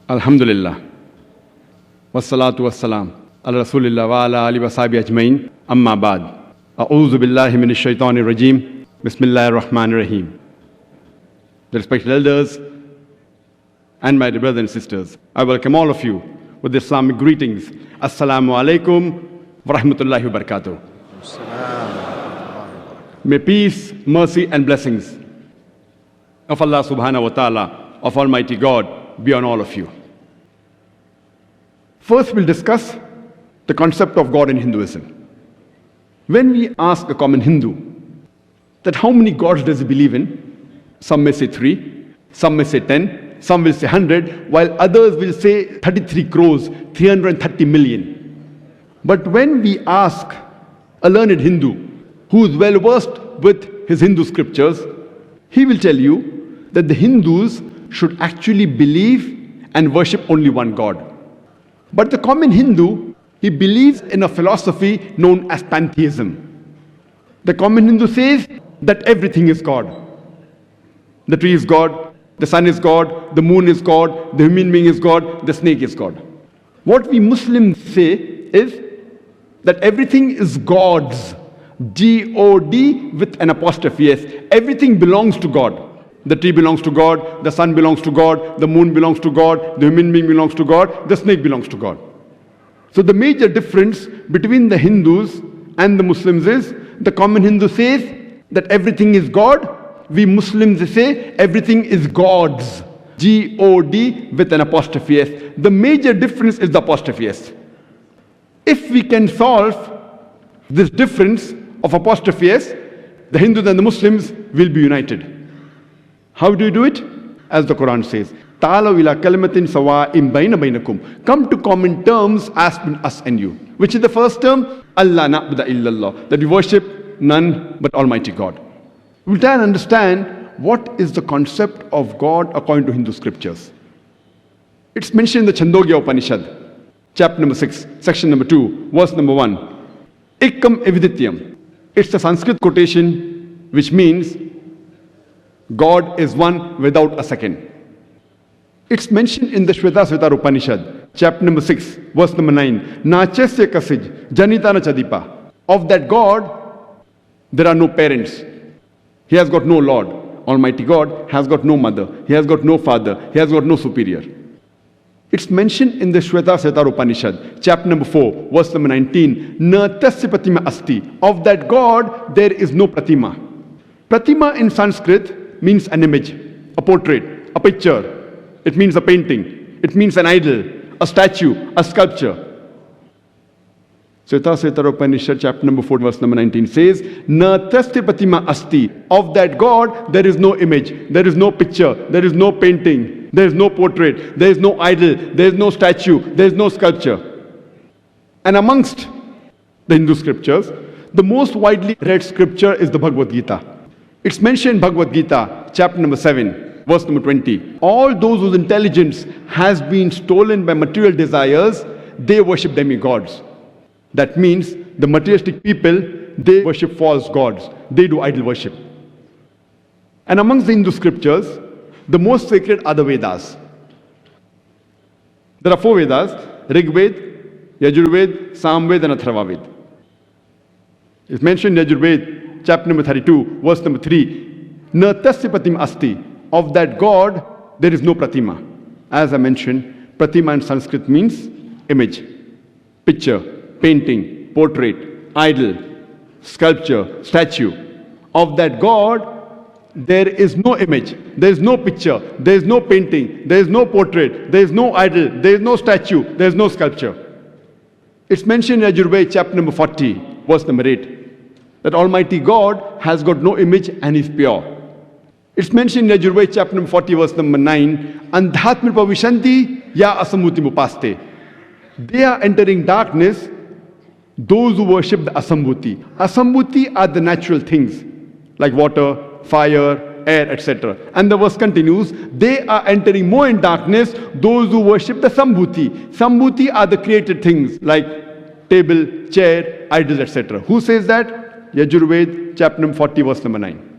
Alhamdulillah. Wassalatu wassalam. Ala Rasulillah wa ala alihi wa sahbihi ajmain. Amma ba'd. A'udhu billahi minash shaitanir rajim. Bismillahir rahmanir rahim. The respected elders and my dear brothers and sisters, I welcome all of you with the Islamic greetings. Assal-mo-alaikum wa rahmatullahi wa barakatuh. May peace, mercy and blessings of Allah subhanahu wa ta'ala, of Almighty God, be on all of you. First, we'll discuss the concept of God in Hinduism. When we ask a common Hindu that how many gods does he believe in, some may say 3, some may say 10, some will say 100, while others will say 33 crores, 330 million. But when we ask a learned Hindu who is well versed with his Hindu scriptures, he will tell you that the Hindus should actually believe and worship only one God. But the common Hindu, he believes in a philosophy known as pantheism. The common Hindu says that everything is God. The tree is God, the sun is God, the moon is God, the human being is God, the snake is God. What we Muslims say is that everything is God's, G-O-D with an apostrophe S. Everything belongs to God. The tree belongs to God, the sun belongs to God, the moon belongs to God, the human being belongs to God, the snake belongs to God. So the major difference between the Hindus and the Muslims is the common Hindu says that everything is God. We Muslims say everything is God's, G-O-D with an apostrophe S. The major difference is the apostrophe S. If we can solve this difference of apostrophe S, the Hindus and the Muslims will be united. How do you do it? As the Quran says, Ta'alaw ila kalimatin sawa'in bayna baynakum. Come to common terms as between us and you. Which is the first term? Allah na'budu illallah. That we worship none but Almighty God. We'll try and understand what is the concept of God according to Hindu scriptures. It's mentioned in the Chandogya Upanishad, chapter number 6, section number 2, verse number 1. Ikkam evidityam. It's a Sanskrit quotation which means God is one without a second. It's mentioned in the Shvetasvetar Upanishad, chapter number 6, verse number 9. Nachasya kasij janitana chadipa. Of that God, there are no parents. He has got no Lord. Almighty God has got no mother. He has got no father. He has got no superior. It's mentioned in the Shvetasvetar Upanishad, chapter number 4, verse number 19. Na tasya pratima asti. Of that God, there is no pratima. Pratima in Sanskrit means an image, a portrait, a picture. It means a painting. It means an idol, a statue, a sculpture. Shvetasvetar Upanishad, chapter number 4, verse number 19 says, Na tasya pratima asti. Of that God, there is no image, there is no picture, there is no painting, there is no portrait, there is no idol, there is no statue, there is no sculpture. And amongst the Hindu scriptures, the most widely read scripture is the Bhagavad Gita. It's mentioned in Bhagavad Gita, chapter number 7, verse number 20. All those whose intelligence has been stolen by material desires, they worship demigods. That means the materialistic people, they worship false gods. They do idol worship. And amongst the Hindu scriptures, the most sacred are the Vedas. There are 4 Vedas: Rig Veda, Yajur Veda, Samveda and Atharva Veda. It's mentioned in Yajur Veda, chapter number 32, verse number 3. Na tasya pratima asti. Of that God, there is no pratima. As I mentioned, pratima in Sanskrit means image, picture, painting, portrait, idol, sculpture, statue. Of that God, there is no image, there is no picture, there is no painting, there is no portrait, there is no idol, there is no statue, there is no sculpture. It's mentioned in Yajurveda, chapter number 40, verse number 8. That Almighty God has got no image and is pure. It's mentioned in Yajurveda, chapter number 40, verse number 9. Andhatmir pavishanti ya asambuti mupaste. They are entering darkness, those who worship the asambhuti. Asambhuti are the natural things, like water, fire, air, etc. And the verse continues, they are entering more in darkness, those who worship the sambhuti. Sambhuti are the created things, like table, chair, idols, etc. Who says that? Yajurveda, chapter number 40, verse number 9.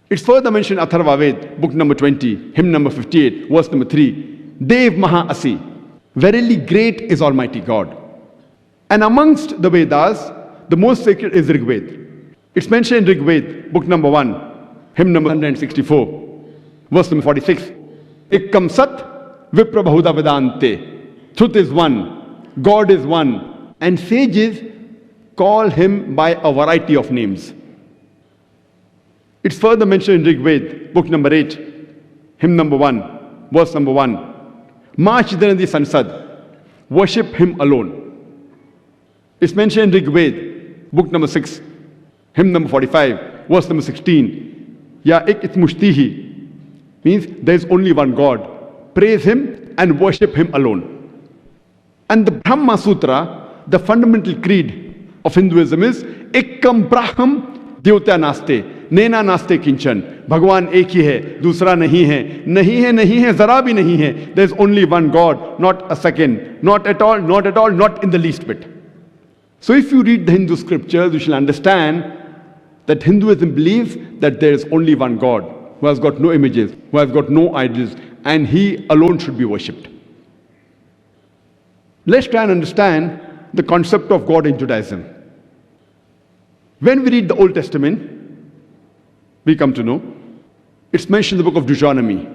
It's further mentioned in Atharva Ved, book number 20, hymn number 58, verse number 3. Dev Maha Asi, verily great is Almighty God. And amongst the Vedas, the most sacred is Rig Ved. It's mentioned in Rig Ved, book number 1, hymn number 164, verse number 46. Ikkam Sat Vipra Bahuda Vedante. Truth is one, God is one, and sages call him by a variety of names. It's further mentioned in Rig Ved, book number 8, hymn number 1, verse number 1. Ma Chidanadi Sansad, worship him alone. It's mentioned in Rig Ved, book number 6, hymn number 45, verse number 16. Ya ik itmushtihi, means there is only one God. Praise him and worship him alone. And the Brahma Sutra, the fundamental creed of Hinduism is Ekkam Braham Dyotya Naste. Nena naste kinchan. Bhagwan ek hi hai, dusra nahi hai. Nahi hai, nahi hai, zara bhi nahi hai. There is only one God, not a second. Not at all, not at all, not in the least bit. So if you read the Hindu scriptures, you shall understand that Hinduism believes that there is only one God, who has got no images, who has got no idols, and he alone should be worshipped. Let's try and understand the concept of God in Judaism. When we read the Old Testament, we come to know, it's mentioned in the book of Deuteronomy,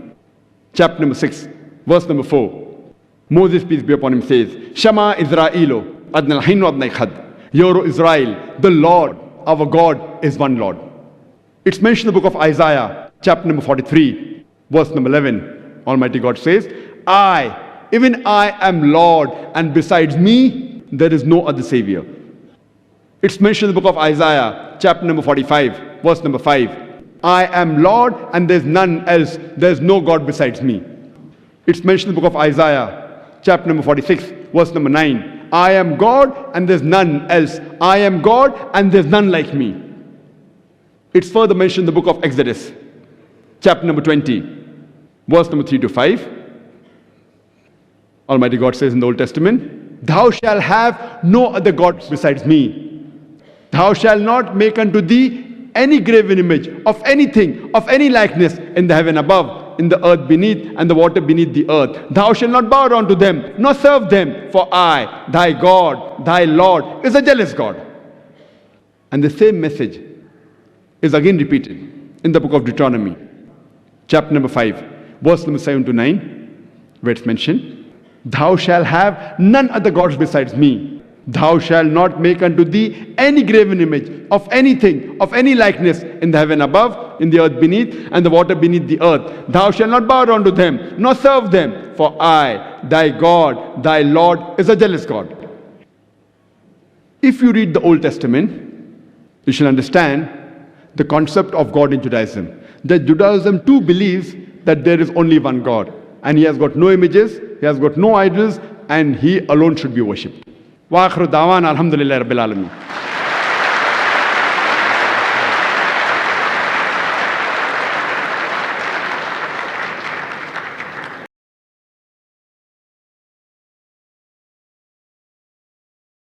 chapter number 6, verse number 4. Moses, peace be upon him, says, Shama Israelo, Adnal Hinu Adnai Khad. Hear, O Israel, the Lord, our God, is one Lord. It's mentioned in the book of Isaiah, chapter number 43, verse number 11. Almighty God says, I, even I am Lord, and besides me, there is no other Savior. It's mentioned in the book of Isaiah, chapter number 45, verse number 5. I am Lord, and there's none else. There's no God besides me. It's mentioned in the book of Isaiah, chapter number 46, verse number 9. I am God, and there's none else. I am God, and there's none like me. It's further mentioned in the book of Exodus, chapter number 20, verse number 3 to 5. Almighty God says in the Old Testament, Thou shalt have no other God besides me. Thou shalt not make unto thee any graven image of anything, of any likeness in the heaven above, in the earth beneath, and the water beneath the earth. Thou shalt not bow down to them, nor serve them, for I, thy God, thy Lord, is a jealous God. And the same message is again repeated in the book of Deuteronomy, chapter number 5, verse number 7 to 9, where it's mentioned, Thou shalt have none other gods besides me. Thou shalt not make unto thee any graven image of anything, of any likeness in the heaven above, in the earth beneath, and the water beneath the earth. Thou shalt not bow down to them, nor serve them, for I, thy God, thy Lord, is a jealous God. If you read the Old Testament, you shall understand the concept of God in Judaism. That Judaism too believes that there is only one God, and he has got no images, he has got no idols, and he alone should be worshipped. Wa akhiru da'wana alhamdulillahi rabbil alamin.